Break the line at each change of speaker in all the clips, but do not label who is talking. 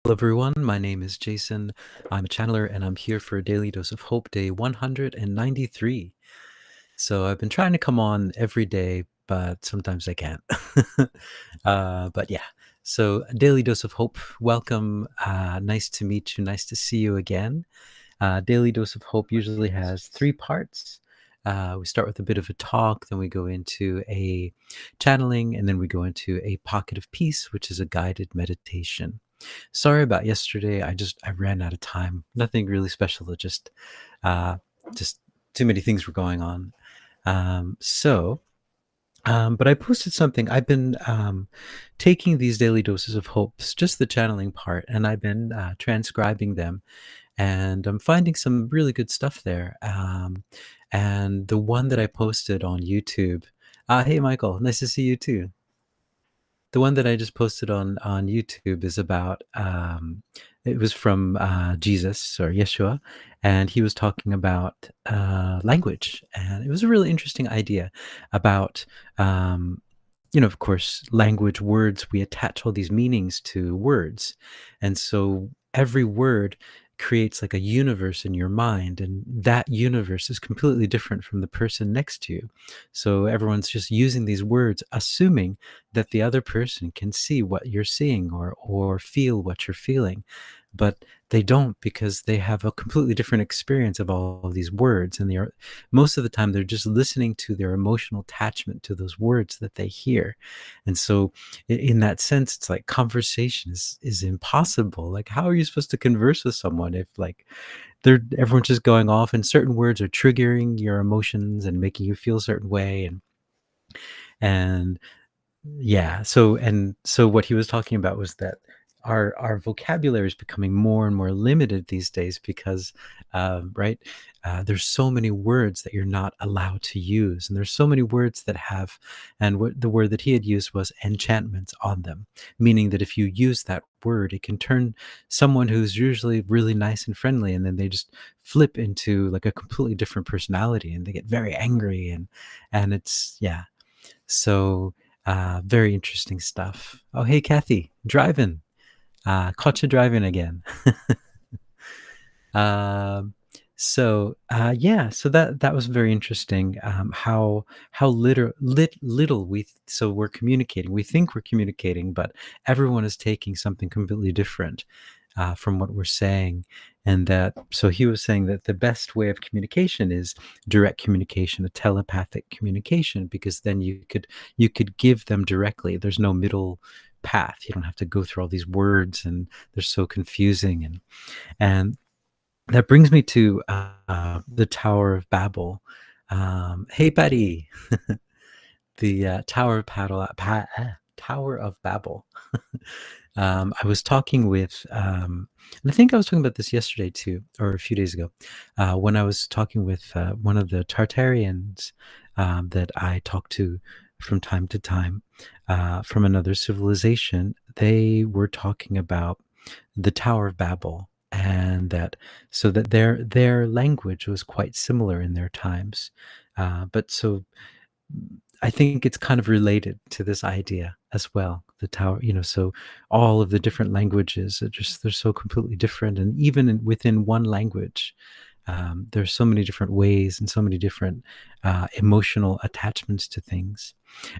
Hello, everyone. My name is Jason. I'm a channeler, and I'm here for Daily Dose of Hope, day 193. So I've been trying to come on every day, but sometimes I can't. But yeah, so Daily Dose of Hope, welcome. Nice to meet you. Nice to see you again. Daily Dose of Hope usually has three parts. We start with a bit of a talk, then we go into a channeling, and then we go into a pocket of peace, which is a guided meditation. Sorry about yesterday. I ran out of time. Nothing really special. Uh, just too many things were going on. But I posted something. I've been taking these daily doses of hopes, just the channeling part, and I've been transcribing them, and I'm finding some really good stuff there. And the one that I posted on YouTube. Hey, Michael, nice to see you too. The one that I just posted on YouTube is about it was from Jesus or Yeshua, and he was talking about language, and it was a really interesting idea about of course, language, words. We attach all these meanings to words, and so every word creates like a universe in your mind, and that universe is completely different from the person next to you. So everyone's just using these words assuming that the other person can see what you're seeing or feel what you're feeling, but they don't, because they have a completely different experience of all of these words, and they're most of the time they're just listening to their emotional attachment to those words that they hear. And so in that sense, it's like conversation is impossible. Like, how are you supposed to converse with someone if like everyone's just going off, and certain words are triggering your emotions and making you feel a certain way? And yeah, so what he was talking about was that our vocabulary is becoming more and more limited these days because, right, there's so many words that you're not allowed to use, and there's so many words that have, and what the word that he had used was enchantments on them, meaning that if you use that word, it can turn someone who's usually really nice and friendly, and then they just flip into like a completely different personality, and they get very angry, and it's yeah. So, very interesting stuff. Oh, hey, Kathy, driving. Caught you driving again. um, yeah, so that was very interesting. How little so we're communicating. We think we're communicating, but everyone is taking something completely different from what we're saying. And that, so he was saying that the best way of communication is direct communication, a telepathic communication, because then you could give them directly. There's no middle path. You don't have to go through all these words, and they're so confusing. And that brings me to the Tower of Babel. Hey, buddy, the Tower of Babel. I was talking with, and I think I was talking about this yesterday too, or a few days ago, when I was talking with one of the Tartarians that I talk to from time to time from another civilization. They were talking about the Tower of Babel, and that so that their language was quite similar in their times, but so I think it's kind of related to this idea as well. The tower, so all of the different languages they're so completely different, and even within one language, there's so many different ways and so many different emotional attachments to things.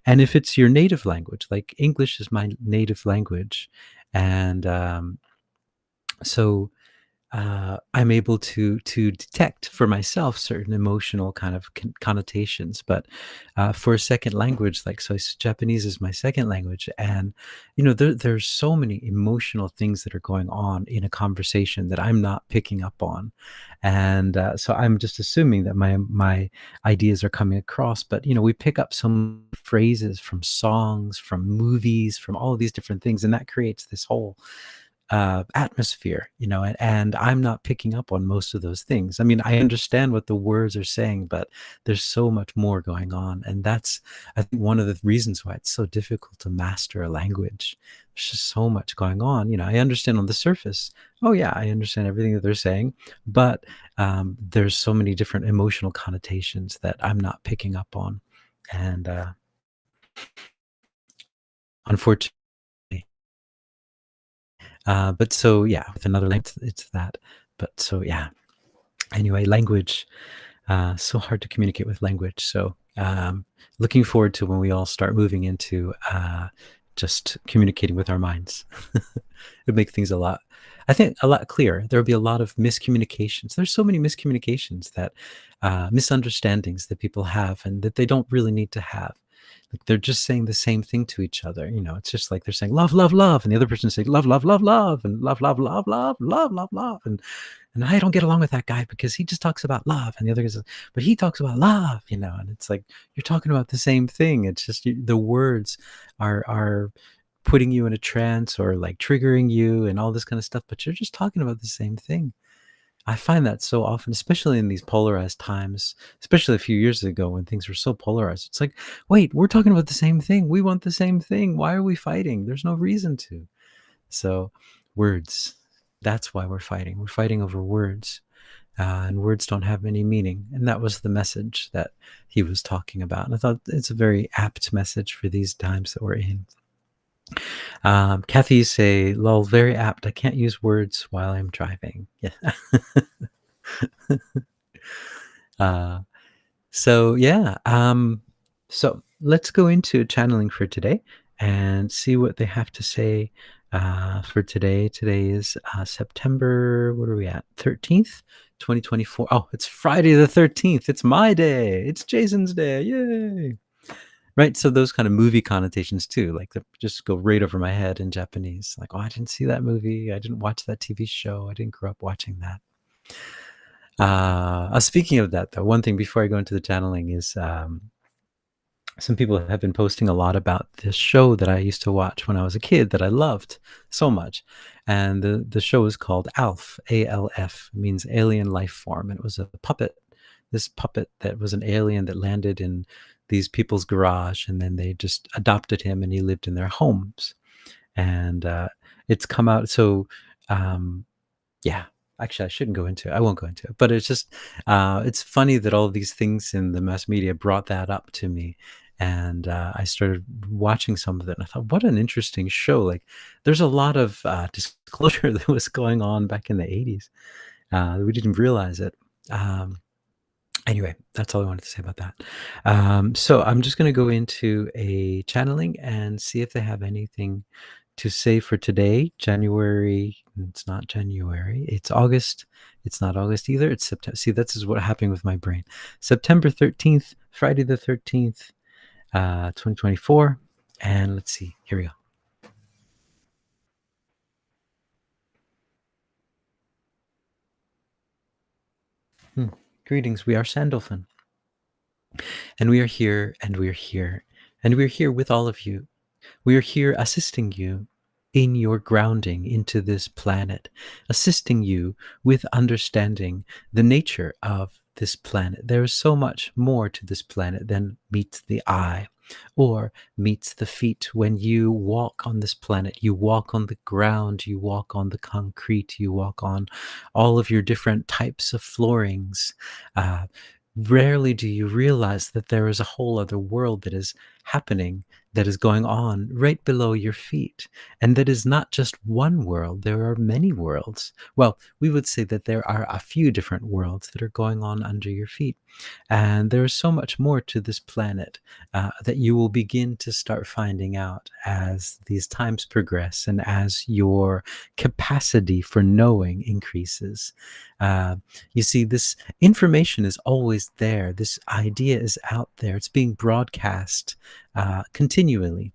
And if it's your native language, like English is my native language, and so I'm able to detect for myself certain emotional kind of connotations. But for a second language, like so, Japanese is my second language, and there's so many emotional things that are going on in a conversation that I'm not picking up on, and so I'm just assuming that my ideas are coming across. But we pick up some phrases from songs, from movies, from all of these different things, and that creates this whole atmosphere, and I'm not picking up on most of those things. I mean, I understand what the words are saying, but there's so much more going on. And that's, I think, one of the reasons why it's so difficult to master a language. There's just so much going on. I understand on the surface, oh yeah, I understand everything that they're saying, but there's so many different emotional connotations that I'm not picking up on. And unfortunately, But so yeah, with another language, it's that. But so yeah. Anyway, language. So hard to communicate with language. So looking forward to when we all start moving into just communicating with our minds. It'd make things a lot, I think, a lot clearer. There will be a lot of miscommunications. There's so many miscommunications that misunderstandings that people have and that they don't really need to have. Like they're just saying the same thing to each other. It's just like they're saying love, love, love, and the other person saying love, love, love, love, and love, love, love, love, love, love, love, and I don't get along with that guy because he just talks about love, and the other guy says, but he talks about love, and it's like you're talking about the same thing. It's just the words are putting you in a trance or like triggering you and all this kind of stuff, but you're just talking about the same thing. I find that so often, especially in these polarized times, especially a few years ago when things were so polarized. It's like, wait, we're talking about the same thing. We want the same thing. Why are we fighting? There's no reason to. So, words, that's why we're fighting. We're fighting over words, and words don't have any meaning. And that was the message that he was talking about. And I thought it's a very apt message for these times that we're in. Kathy say, lol, very apt. I can't use words while I'm driving. Yeah. So yeah. So let's go into channeling for today and see what they have to say for today. Today is September, what are we at? 13th, 2024. Oh, it's Friday the 13th. It's my day. It's Jason's day. Yay. Right, so those kind of movie connotations too, like they just go right over my head in Japanese. Like, oh, I didn't see that movie. I didn't watch that TV show. I didn't grow up watching that. Speaking of that, though, one thing before I go into the channeling is some people have been posting a lot about this show that I used to watch when I was a kid that I loved so much. And the show is called ALF, A-L-F, means alien life form. And it was a puppet, this puppet that was an alien that landed in these people's garage, and then they just adopted him and he lived in their homes. And it's come out. So yeah, actually I won't go into it, but it's just it's funny that all of these things in the mass media brought that up to me. And I started watching some of it, and I thought, what an interesting show. Like, there's a lot of disclosure that was going on back in the 80s. We didn't realize it. Anyway, that's all I wanted to say about that. So I'm just going to go into a channeling and see if they have anything to say for today. January, it's not January, it's August. It's not August either, it's September. See, that's what happening with my brain. September 13th, Friday the 13th, 2024. And let's see, here we go. Greetings, we are Sandalphon. And we are here, and we are here, and we are here with all of you. We are here assisting you in your grounding into this planet, assisting you with understanding the nature of this planet. There is so much more to this planet than meets the eye or meets the feet. When you walk on this planet, you walk on the ground, you walk on the concrete, you walk on all of your different types of floorings. Rarely do you realize that there is a whole other world that is happening, that is going on right below your feet. And that is not just one world, there are many worlds. Well, we would say that there are a few different worlds that are going on under your feet. And there is so much more to this planet that you will begin to start finding out as these times progress and as your capacity for knowing increases. You see, this information is always there. This idea is out there. It's being broadcast continually.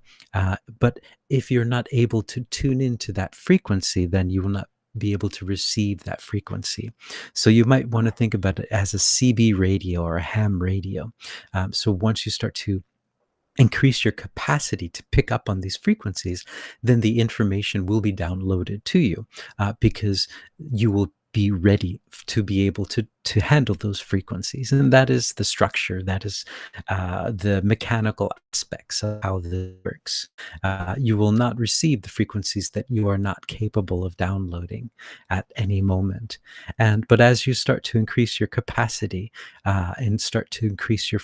But if you're not able to tune into that frequency, then you will not be able to receive that frequency. So you might want to think about it as a CB radio or a ham radio. So once you start to increase your capacity to pick up on these frequencies, then the information will be downloaded to you because you will be ready to be able to handle those frequencies. And that is the structure, that is the mechanical aspects of how this works. You will not receive the frequencies that you are not capable of downloading at any moment. But as you start to increase your capacity and start to increase your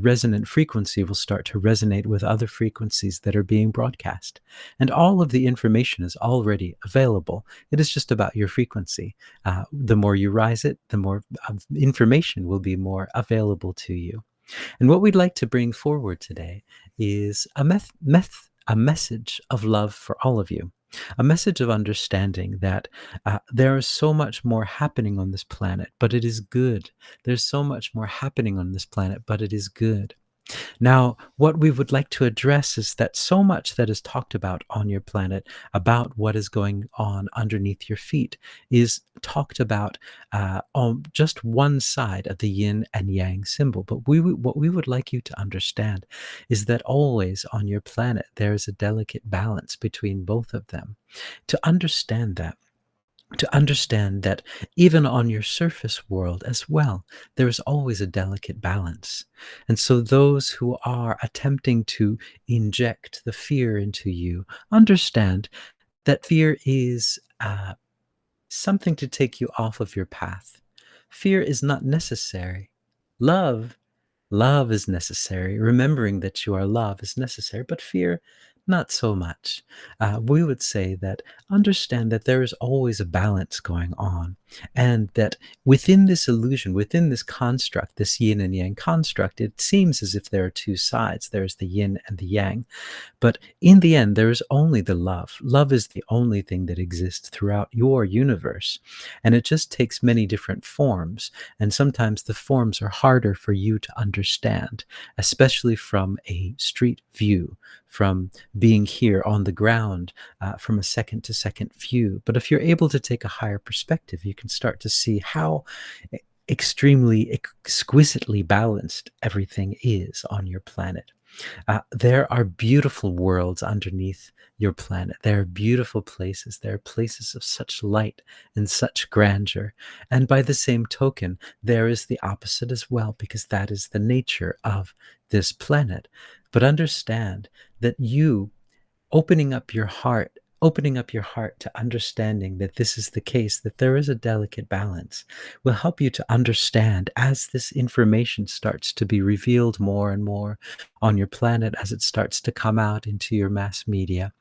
resonant frequency will start to resonate with other frequencies that are being broadcast. And all of the information is already available. It is just about your frequency. The more you rise it, the more information will be more available to you. And what we'd like to bring forward today is a message of love for all of you. A message of understanding that there is so much more happening on this planet, but it is good. There's so much more happening on this planet, but it is good. Now, what we would like to address is that so much that is talked about on your planet, about what is going on underneath your feet, is talked about on just one side of the yin and yang symbol. But what we would like you to understand is that always on your planet, there is a delicate balance between both of them. To understand that, even on your surface world as well, there is always a delicate balance. And so those who are attempting to inject the fear into you understand that fear is something to take you off of your path. Fear is not necessary. Love Love is necessary. Remembering that you are love is necessary, but fear, not so much. We would say that understand that there is always a balance going on, and that within this illusion, within this construct, this yin and yang construct, it seems as if there are two sides. There's the yin and the yang. But in the end, there is only the love. Love is the only thing that exists throughout your universe. And it just takes many different forms. And sometimes the forms are harder for you to understand, especially from a street view, from being here on the ground, from a second to second view. But if you're able to take a higher perspective, you can start to see how extremely exquisitely balanced everything is on your planet. There are beautiful worlds underneath your planet. There are beautiful places. There are places of such light and such grandeur. And by the same token, there is the opposite as well, because that is the nature of this planet. But understand that you opening up your heart to understanding that this is the case, that there is a delicate balance, will help you to understand as this information starts to be revealed more and more on your planet, as it starts to come out into your mass media.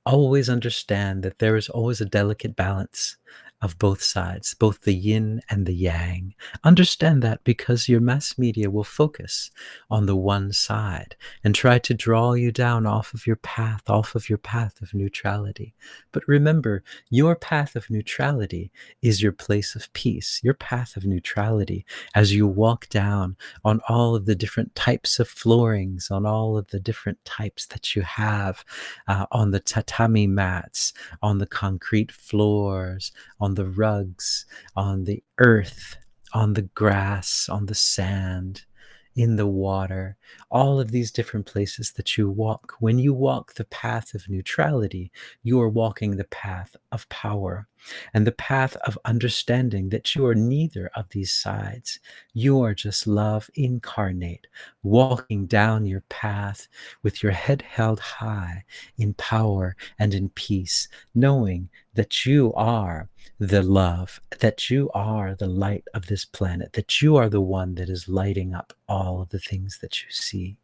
Always understand that there is always a delicate balance of both sides, both the yin and the yang. Understand that, because your mass media will focus on the one side and try to draw you down off of your path of neutrality. But remember, your path of neutrality is your place of peace, your path of neutrality as you walk down on all of the different types of floorings, on all of the different types that you have, on the tatami mats, on the concrete floors, on the rugs, on the earth, on the grass, on the sand, in the water, all of these different places that you walk. When you walk the path of neutrality, you are walking the path of power and the path of understanding that you are neither of these sides. You are just love incarnate, walking down your path with your head held high in power and in peace, knowing that you are the love, that you are the light of this planet, that you are the one that is lighting up all of the things that you see.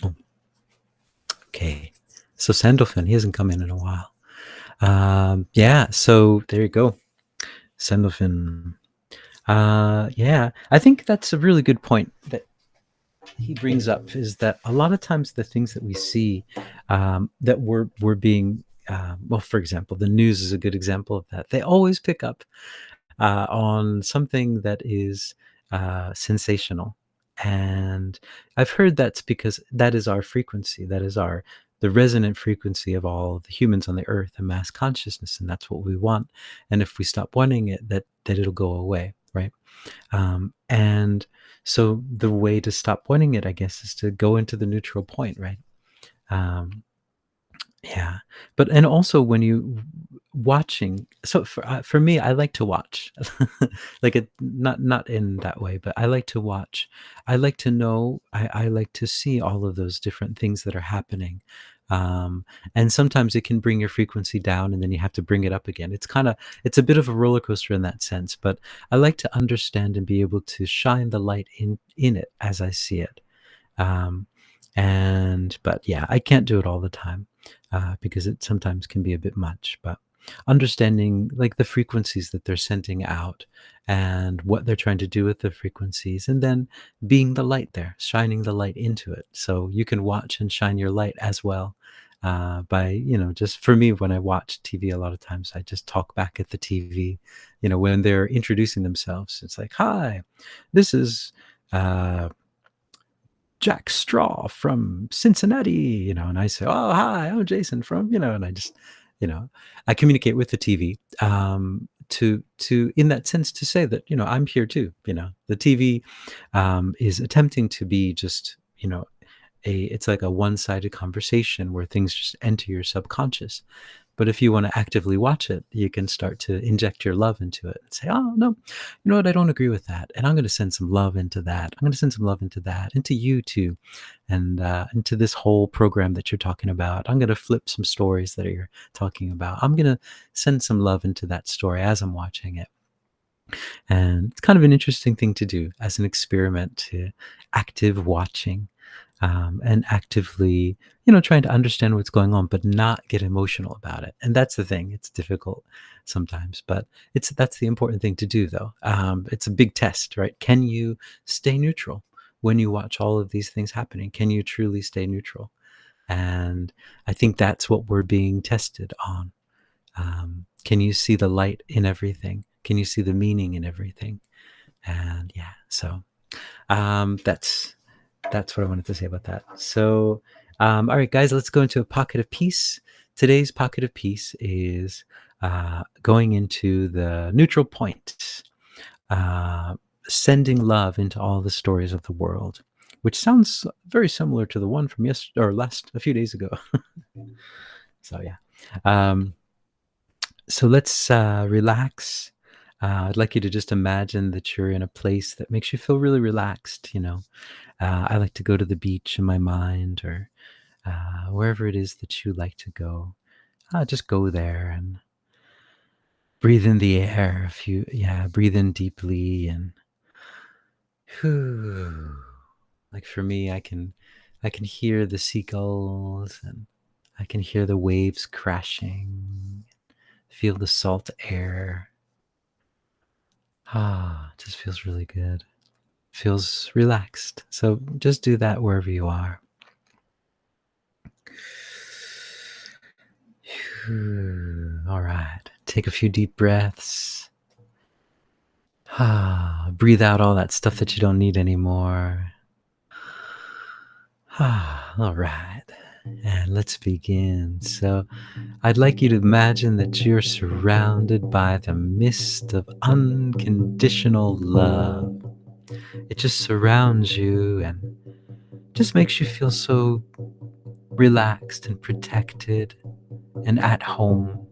Oh, okay. So Sandalphon, he hasn't come in a while. Yeah, so there you go. Sandalphon. Yeah, I think that's a really good point that he brings up, is that a lot of times the things that we see, that we're being, well, for example, the news is a good example of that. They always pick up on something that is sensational. And I've heard that's because that is our frequency. That is the resonant frequency of all the humans on the earth, the mass consciousness, and that's what we want. And if we stop wanting it, that it'll go away, right? And so the way to stop wanting it, I guess, is to go into the neutral point, right? Yeah. But and also when you watching. So for me, I like to watch. Like, not in that way, but I like to watch. I like to know, I like to see all of those different things that are happening. Um, and sometimes it can bring your frequency down, and then you have to bring it up again. It's a bit of a roller coaster in that sense, but I like to understand and be able to shine the light in it as I see it. Um, and but yeah, I can't do it all the time, because it sometimes can be a bit much. But understanding, like, the frequencies that they're sending out and what they're trying to do with the frequencies, and then being the light there, shining the light into it, so you can watch and shine your light as well. By, just for me, when I watch TV, a lot of times I just talk back at the TV. When they're introducing themselves, it's like, "Hi, this is uh Jack Straw from Cincinnati," and I say, "Oh, hi, I'm Jason from," and I just, I communicate with the TV, to in that sense, to say that, I'm here too. The TV, is attempting to be just, it's like a one-sided conversation where things just enter your subconscious. But if you want to actively watch it, you can start to inject your love into it and say, "Oh, no, you know what? I don't agree with that. And I'm going to send some love into that. I'm going to send some love into that, into you too. And into this whole program that you're talking about. I'm going to flip some stories that you're talking about. I'm going to send some love into that story as I'm watching it." And it's kind of an interesting thing to do as an experiment, to active watching, and actively, trying to understand what's going on, but not get emotional about it. And that's the thing. It's difficult sometimes, but that's the important thing to do, though. It's a big test, right? Can you stay neutral when you watch all of these things happening? Can you truly stay neutral? And I think that's what we're being tested on. Can you see the light in everything? Can you see the meaning in everything? And yeah, so that's what I wanted to say about that. So, all right, guys, let's go into a pocket of peace. Today's pocket of peace is going into the neutral point, uh, sending love into all the stories of the world, which sounds very similar to the one from a few days ago. So yeah. Um, so let's relax. I'd like you to just imagine that you're in a place that makes you feel really relaxed. I like to go to the beach in my mind, or wherever it is that you like to go. Just go there and breathe in the air. Breathe in deeply, and whew. Like for me, I can hear the seagulls, and I can hear the waves crashing. Feel the salt air. It just feels really good. Feels relaxed. So just do that wherever you are. All right. Take a few deep breaths. Breathe out all that stuff that you don't need anymore. All right. And let's begin. So I'd like you to imagine that you're surrounded by the mist of unconditional love. It just surrounds you and just makes you feel so relaxed and protected and at home.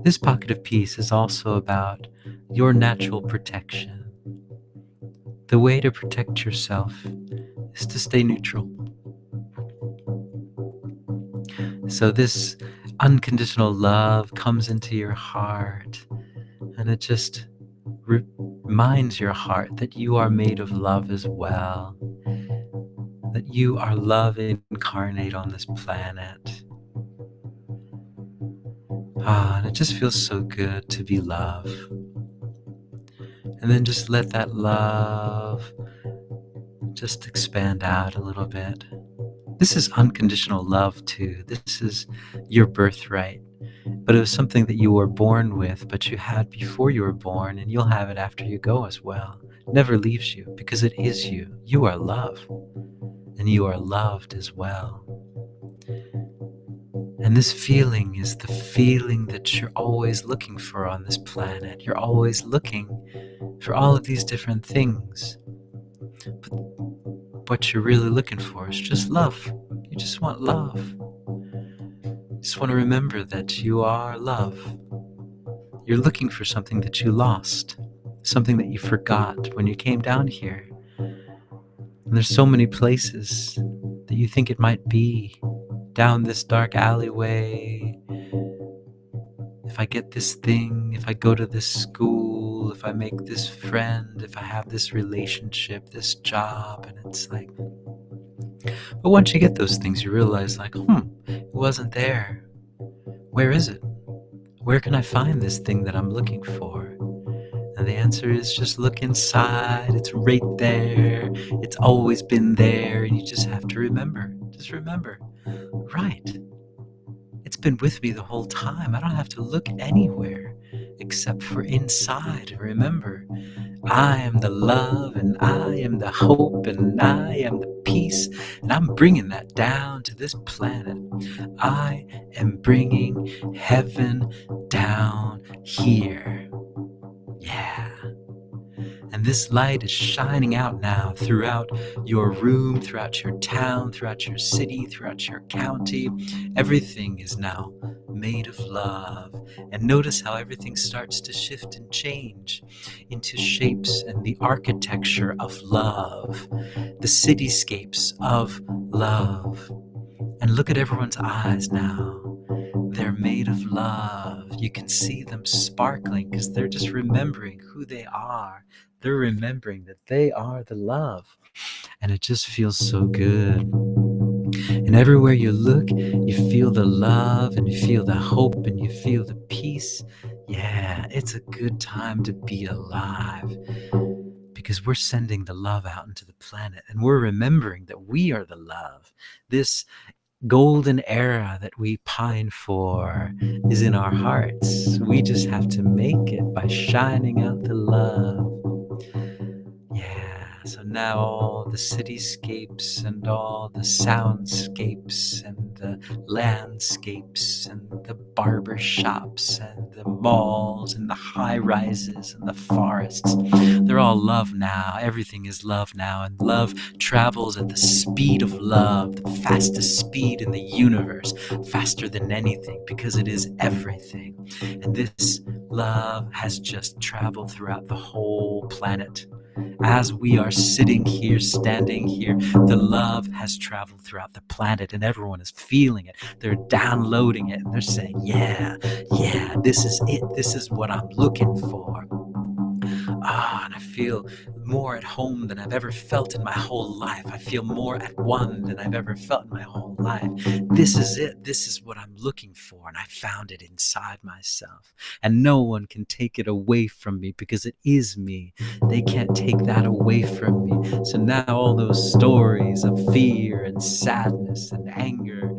This pocket of peace is also about your natural protection. The way to protect yourself is to stay neutral. So this unconditional love comes into your heart, and it just reminds your heart that you are made of love as well, that you are love incarnate on this planet. And it just feels so good to be love. And then just let that love just expand out a little bit. This is unconditional love too. This is your birthright. But it was something that you were born with, but you had before you were born, and you'll have it after you go as well. It never leaves you, because it is you. You are love, and you are loved as well. And this feeling is the feeling that you're always looking for on this planet. You're always looking for all of these different things. But what you're really looking for is just love. You just want love. Just want to remember that you are love. You're looking for something that you lost, something that you forgot when you came down here. And there's so many places that you think it might be. Down this dark alleyway, if I get this thing, if I go to this school, if I make this friend, if I have this relationship, this job, and it's like, but once you get those things, you realize, like, it wasn't there. Where is it? Where can I find this thing that I'm looking for? And the answer is just look inside. It's right there. It's always been there. And you just have to remember. Just remember. Right. It's been with me the whole time. I don't have to look anywhere except for inside. And remember, I am the love, and I am the hope, and I am the peace. And I'm bringing that down to this planet. I am bringing heaven down here. Yeah. And this light is shining out now throughout your room, throughout your town, throughout your city, throughout your county. Everything is now made of love. And notice how everything starts to shift and change into shapes and the architecture of love, the cityscapes of love. And look at everyone's eyes now. They're made of love. You can see them sparkling because they're just remembering who they are. They're remembering that they are the love. And it just feels so good. And everywhere you look, you feel the love and you feel the hope and you feel the peace. Yeah, it's a good time to be alive because we're sending the love out into the planet and we're remembering that we are the love. This golden era that we pine for is in our hearts. We just have to make it by shining out the love. Yeah, so now all the cityscapes and all the soundscapes and the landscapes and the barber shops and the malls and the high rises and the forests, they're all love now. Everything is love now, and love travels at the speed of love, the fastest speed in the universe, faster than anything because it is everything. And this love has just traveled throughout the whole planet. As we are sitting here, standing here, the love has traveled throughout the planet and everyone is feeling it. They're downloading it and they're saying, yeah, this is it. This is what I'm looking for. And I feel more at home than I've ever felt in my whole life. I feel more at one than I've ever felt in my whole life. This is it. This is what I'm looking for. And I found it inside myself. And no one can take it away from me because it is me. They can't take that away from me. So now all those stories of fear and sadness and anger,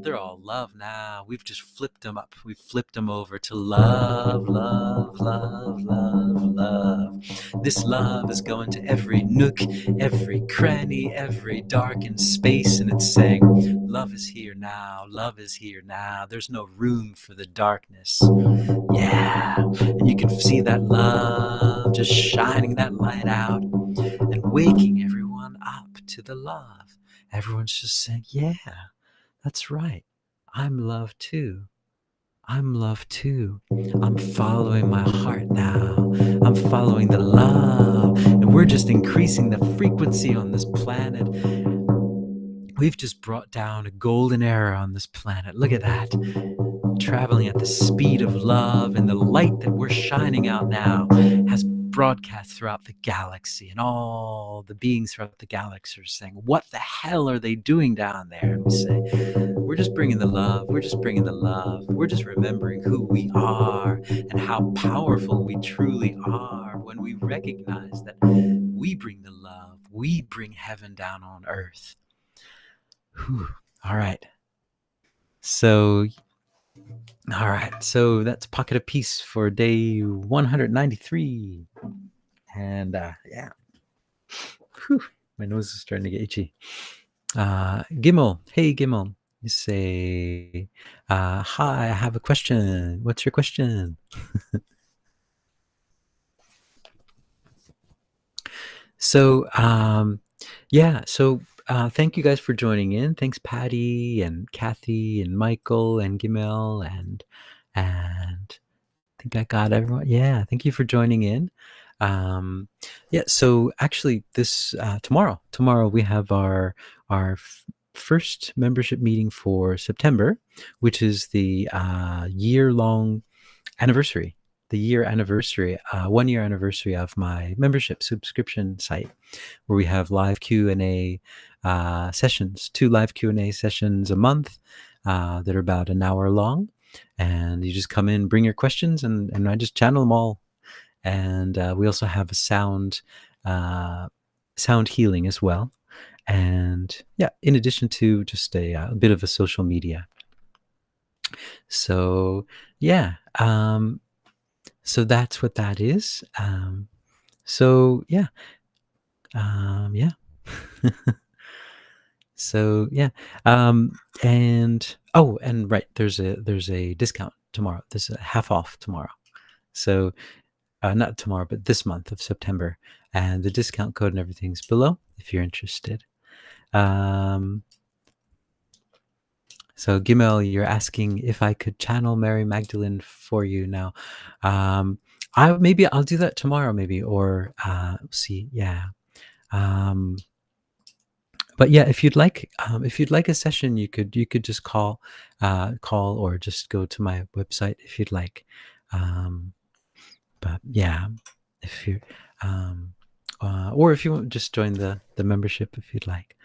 they're all love now. We've just flipped them up. We've flipped them over to love, love, love, love, love. This love is going to every nook, every cranny, every darkened space, and it's saying, love is here now. Love is here now. There's no room for the darkness. Yeah. And you can see that love just shining that light out and waking everyone up to the love. Everyone's just saying, yeah. That's right. I'm love too. I'm love too. I'm following my heart now. I'm following the love. And we're just increasing the frequency on this planet. We've just brought down a golden era on this planet. Look at that. Traveling at the speed of love, and the light that we're shining out now has broadcast throughout the galaxy, and all the beings throughout the galaxy are saying, what the hell are they doing down there? And we say, we're just bringing the love. We're just bringing the love. We're just remembering who we are and how powerful we truly are when we recognize that we bring the love. We bring heaven down on earth. Whew. All right. So that's Pocket of Peace for day 193. And yeah. Whew. My nose is starting to get itchy. Gimmel. Hey, Gimmel. You say, hi, I have a question. What's your question? So Thank you guys for joining in. Thanks, Patty and Kathy and Michael and Gimmel and I think I got everyone. Yeah, thank you for joining in. Yeah, so actually, this tomorrow we have our first membership meeting for September, which is the year-long anniversary, the year anniversary, 1 year anniversary of my membership subscription site, where we have live Q&A sessions, 2 live Q&A sessions a month that are about an hour long. And you just come in, bring your questions, and I just channel them all. And we also have a sound healing as well. And yeah, in addition to just a bit of a social media. So yeah, so that's what that is. So yeah, yeah. So yeah, and right, there's a discount tomorrow. There's a half off tomorrow. So not tomorrow, but this month of September, and the discount code and everything's below if you're interested. So Gimmel, you're asking if I could channel Mary Magdalene for you now. I'll do that tomorrow, maybe, or see, yeah. But yeah, if you'd like a session, you could just call or just go to my website if you'd like. But yeah, if you or if you want, just join the membership if you'd like.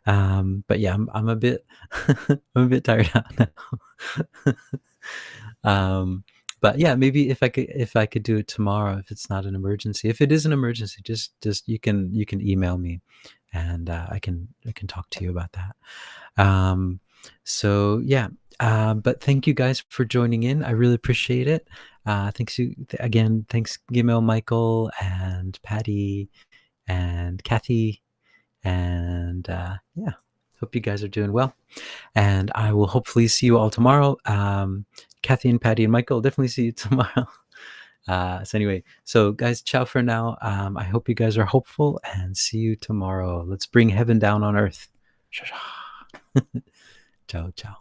But yeah, I'm a bit I'm a bit tired out now. But yeah, maybe if I could do it tomorrow, if it's not an emergency. If it is an emergency, just you can email me, and I can talk to you about that. So yeah, but thank you guys for joining in. I really appreciate it. Thanks again. Thanks, Gimel, Michael, and Patty, and Kathy, and yeah. Hope you guys are doing well, and I will hopefully see you all tomorrow. Kathy and Patty and Michael, definitely see you tomorrow. So anyway, so guys, ciao for now. I hope you guys are hopeful, and see you tomorrow. Let's bring heaven down on earth. Ciao, ciao.